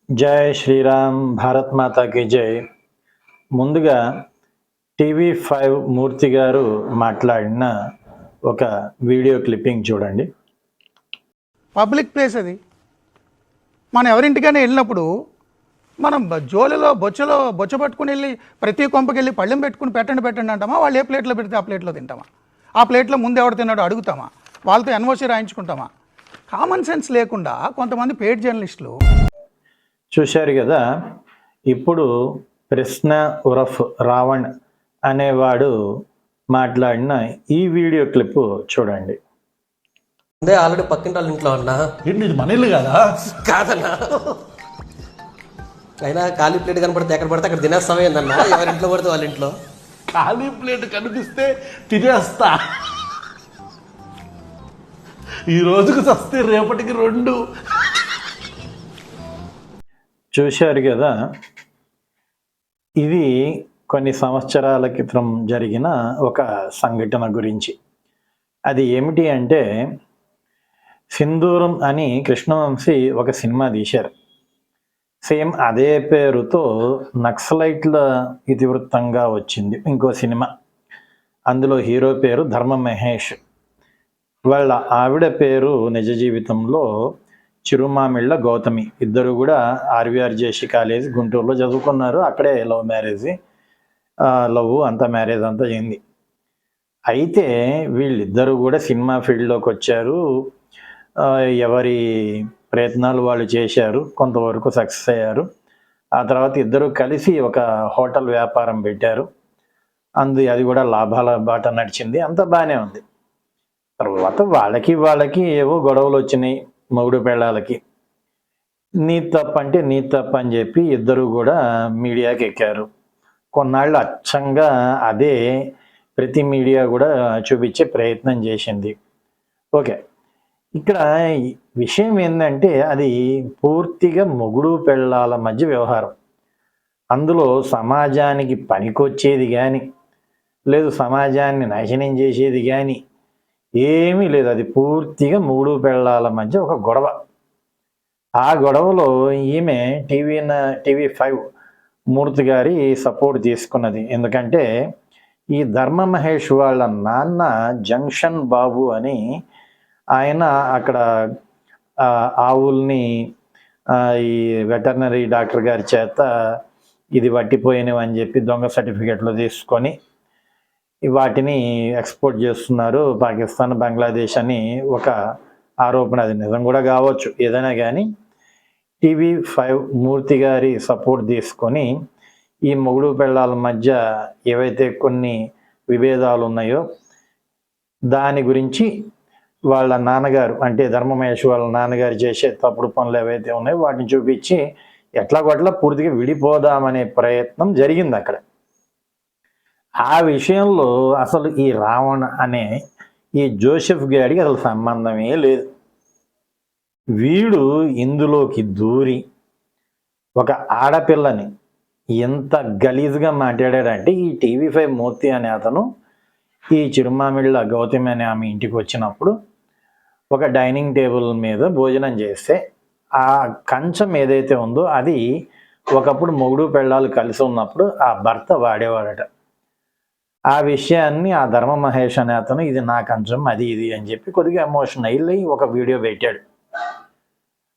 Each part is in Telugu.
జై శ్రీరామ్, భారత్ మాతాకి జై. ముందుగా టీవీ5 మూర్తి గారు మాట్లాడిన ఒక వీడియో క్లిప్పింగ్ చూడండి. పబ్లిక్ ప్లేస్ అది. మనం ఎవరింటికైనా వెళ్ళినప్పుడు మనం జోలిలో బొచ్చ పట్టుకుని వెళ్ళి ప్రతి కొంపకెళ్ళి పళ్ళెం పెట్టుకుని పెట్టండి అంటామా? వాళ్ళు ఏ ప్లేట్లో పెడితే ఆ ప్లేట్లో తింటామా? ఆ ప్లేట్లో ముందు ఎవరు తిన్నాడో అడుగుతామా? వాళ్ళతో ఎన్ఓసి రాయించుకుంటామా? కామన్ సెన్స్ లేకుండా కొంతమంది పెయిడ్ జర్నలిస్టులు. చూశారు కదా. ఇప్పుడు ప్రశ్న ఉరఫ్ రావణ్ అనేవాడు మాట్లాడిన ఈ వీడియో క్లిప్ చూడండి. అదే ఆల్రెడీ పక్కింటి వాళ్ళ ఇంట్లో ఉన్నా. ఏంటి ఇది మన ఇల్లు కదా? కాదన్నా, అయినా ఖాళీ ప్లేట్ కనపడితే ఎక్కడ పడితే అక్కడ తినేస్తామే ఏందన్నా. ఎవరింట్లో పడితే వాళ్ళ ఇంట్లో ఖాళీ ప్లేట్ కనిపిస్తే తినేస్తా. ఈ రోజుకు చస్తే రేపటికి 2. చూశారు కదా. ఇది కొన్ని సంవత్సరాల క్రితం జరిగిన ఒక సంఘటన గురించి. అది ఏమిటి అంటే, సింధూరం అని కృష్ణవంశీ ఒక సినిమా తీశారు. సేమ్ అదే పేరుతో నక్సలైట్ల ఇతివృత్తంగా వచ్చింది ఇంకో సినిమా. అందులో హీరో పేరు ధర్మ మహేష్. వాళ్ళ ఆవిడ పేరు నిజ జీవితంలో చిరుమామిళ్ళ గౌతమి. ఇద్దరు కూడా ఆర్వీఆర్జేసి కాలేజ్ గుంటూరులో చదువుకున్నారు. అక్కడే లవ్ మ్యారేజ్, అంతా మ్యారేజ్ అంతా అయింది. అయితే వీళ్ళిద్దరూ కూడా సినిమా ఫీల్డ్లోకి వచ్చారు. ఎవరి ప్రయత్నాలు వాళ్ళు చేశారు, కొంతవరకు సక్సెస్ అయ్యారు. ఆ తర్వాత ఇద్దరు కలిసి ఒక హోటల్ వ్యాపారం పెట్టారు. అది కూడా లాభాల బాట నడిచింది, అంతా బాగానే ఉంది. తర్వాత వాళ్ళకి ఏవో గొడవలు వచ్చినాయి మొగుడు పెళ్ళాలకి. నీ తప్ప అంటే నీ తప్ప అని చెప్పి ఇద్దరు కూడా మీడియాకి ఎక్కారు. కొన్నాళ్ళు అచ్చంగా అదే ప్రతి మీడియా కూడా చూపించే ప్రయత్నం చేసింది. ఓకే, ఇక్కడ విషయం ఏంటంటే అది పూర్తిగా మొగుడు పెళ్ళాల మధ్య వ్యవహారం. అందులో సమాజానికి పనికొచ్చేది కానీ లేదు, సమాజాన్ని నాశనం చేసేది కానీ ఏమీ లేదు. అది పూర్తిగా మొగుడు పెళ్ళాల మధ్య ఒక గొడవ. ఆ గొడవలో ఈమె టీవీ5 మూర్తి గారి సపోర్ట్ తీసుకున్నది. ఎందుకంటే ఈ ధర్మ మహేష్ వాళ్ళ నాన్న జంక్షన్ బాబు అని ఆయన అక్కడ ఆవుల్ని ఈ వెటర్నరీ డాక్టర్ గారి చేత ఇది వట్టిపోయినవి అని చెప్పి దొంగ సర్టిఫికెట్లు తీసుకొని వాటిని ఎక్స్పోర్ట్ చేస్తున్నారు పాకిస్తాన్, బంగ్లాదేశ్ అని ఒక ఆరోపణ. అది నిజం కూడా కావచ్చు, ఏదైనా కానీ టీవీ5 మూర్తి గారి సపోర్ట్ తీసుకొని ఈ మొగుడు పెళ్ళాల మధ్య ఏవైతే కొన్ని విభేదాలు ఉన్నాయో దాని గురించి వాళ్ళ నాన్నగారు అంటే ధర్మమహేష్ వాళ్ళ నాన్నగారు చేసే తప్పుడు పనులు ఏవైతే ఉన్నాయో వాటిని చూపించి ఎట్లాగొట్లా పూర్తిగా విడిపోదామనే ప్రయత్నం జరిగింది అక్కడ. ఆ విషయంలో అసలు ఈ రావణ్ అనే ఈ జోసెఫ్ గాడికి అసలు సంబంధమే లేదు. వీడు ఇందులోకి దూరి ఒక ఆడపిల్లని ఎంత గలీజ్గా మాట్లాడాడంటే, ఈ టీవీ5 మూర్తి అనే అతను ఈ చిరుమామిళ్ళ గౌతమి అనే ఆమె ఇంటికి వచ్చినప్పుడు ఒక డైనింగ్ టేబుల్ మీద భోజనం చేస్తే ఆ కంచం ఏదైతే ఉందో అది ఒకప్పుడు మొగుడు పెళ్ళాలు కలిసి ఉన్నప్పుడు ఆ భర్త వాడేవాడట. ఆ విషయాన్ని ఆ ధర్మ మహేష్ అనే అతను ఇది నా కంచం అది ఇది అని చెప్పి కొద్దిగా ఎమోషన్ అయ్యి ఒక వీడియో పెట్టాడు.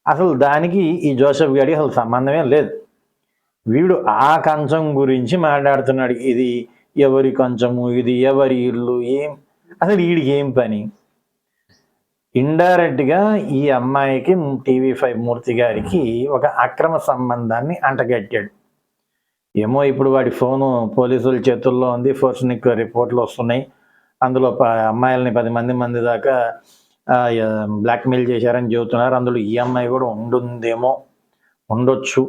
అసలు దానికి ఈ జోసెఫ్ గారికి అసలు సంబంధమే లేదు. వీడు ఆ కంచం గురించి మాట్లాడుతున్నాడు. ఇది ఎవరి కంచము, ఇది ఎవరి ఇల్లు, అసలు వీడికి ఏం పని? ఇండైరెక్ట్గా ఈ అమ్మాయికి టీవీ5 మూర్తి గారికి ఒక అక్రమ సంబంధాన్ని అంటగట్టాడు. ఏమో ఇప్పుడు వాడి ఫోను పోలీసుల చేతుల్లో ఉంది, ఫోర్స్నిక్ రిపోర్ట్లు వస్తున్నాయి. అందులో అమ్మాయిలని 10 మంది దాకా బ్లాక్మెయిల్ చేశారని చెబుతున్నారు. అందులో ఈ అమ్మాయి కూడా ఉండొచ్చు,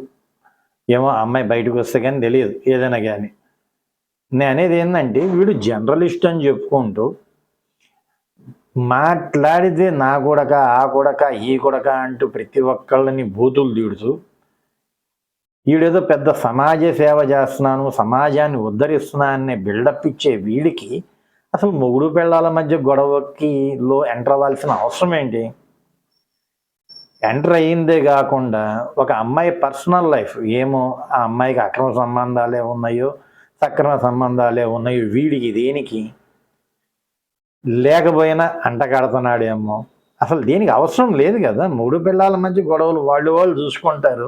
ఏమో అమ్మాయి బయటకు వస్తే కానీ తెలియదు. ఏదైనా కానీ నేను అనేది ఏంటంటే, వీడు జర్నలిస్ట్ అని చెప్పుకుంటూ మాట్లాడితే నా కొడక, ఆ కొడక, ఈ కొడక అంటూ ప్రతి ఒక్కళ్ళని బూతులు తీడుతూ వీడేదో పెద్ద సమాజ సేవ చేస్తున్నాను, సమాజాన్ని ఉద్ధరిస్తున్నా అనే బిల్డప్ ఇచ్చే వీడికి అసలు మొగుడు పెళ్ళాల మధ్య గొడవకి ఎంటర్ అవ్వాల్సిన అవసరం ఏంటి? ఎంటర్ అయ్యిందే కాకుండా ఒక అమ్మాయి పర్సనల్ లైఫ్ ఏమో ఆ అమ్మాయికి అక్రమ సంబంధాలే ఉన్నాయో సక్రమ సంబంధాలే ఉన్నాయో వీడికి దేనికి లేకపోయినా అంటగడుతున్నాడేమో. అసలు దేనికి అవసరం లేదు కదా, 3 పిల్లల మధ్య గొడవలు వాళ్ళు చూసుకుంటారు.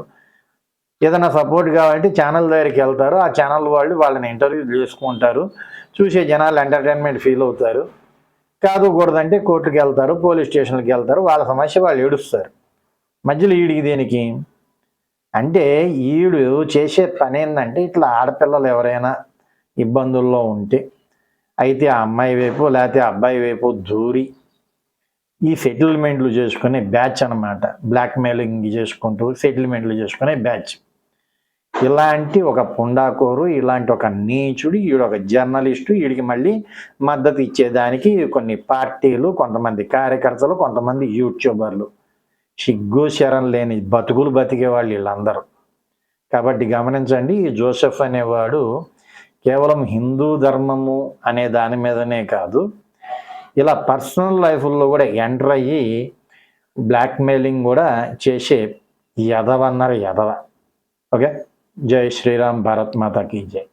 ఏదైనా సపోర్ట్ కావాలంటే ఛానల్ దగ్గరికి వెళ్తారు, ఆ ఛానల్ వాళ్ళు వాళ్ళని ఇంటర్వ్యూ చేసుకుంటారు, చూసే జనాలు ఎంటర్టైన్మెంట్ ఫీల్ అవుతారు. కాదుకూడదంటే కోర్టుకి వెళ్తారు, పోలీస్ స్టేషన్కి వెళ్తారు, వాళ్ళ సమస్య వాళ్ళు ఏడుస్తారు. మధ్యలో ఈడికి దేనికి అంటే ఈడు చేసే పని ఏంటంటే ఇట్లా ఆడపిల్లలు ఎవరైనా ఇబ్బందుల్లో ఉంటే అయితే ఆ అమ్మాయి వైపు లేకపోతే అబ్బాయి వైపు దూరి ఈ సెటిల్మెంట్లు చేసుకునే బ్యాచ్ అనమాట. బ్లాక్మెయిలింగ్ చేసుకుంటూ సెటిల్మెంట్లు చేసుకునే బ్యాచ్. ఇలాంటి ఒక పుండాకోరు, ఇలాంటి ఒక నీచుడు, ఈడొక జర్నలిస్టు, వీడికి మళ్ళీ మద్దతు ఇచ్చేదానికి కొన్ని పార్టీలు, కొంతమంది కార్యకర్తలు, కొంతమంది యూట్యూబర్లు, సిగ్గు శరం లేని బతుకులు బతికే వాళ్ళు వీళ్ళందరూ. కాబట్టి గమనించండి, ఈ జోసెఫ్ అనేవాడు కేవలం హిందూ ధర్మము అనే దాని మీదనే కాదు, ఇలా పర్సనల్ లైఫ్లో కూడా ఎంటర్ అయ్యి బ్లాక్మెయిలింగ్ కూడా చేసే ఎదవ అన్నారు ఎదవ. ఓకే, జై శ్రీరామ్, భారత్ మాతా కీ జై.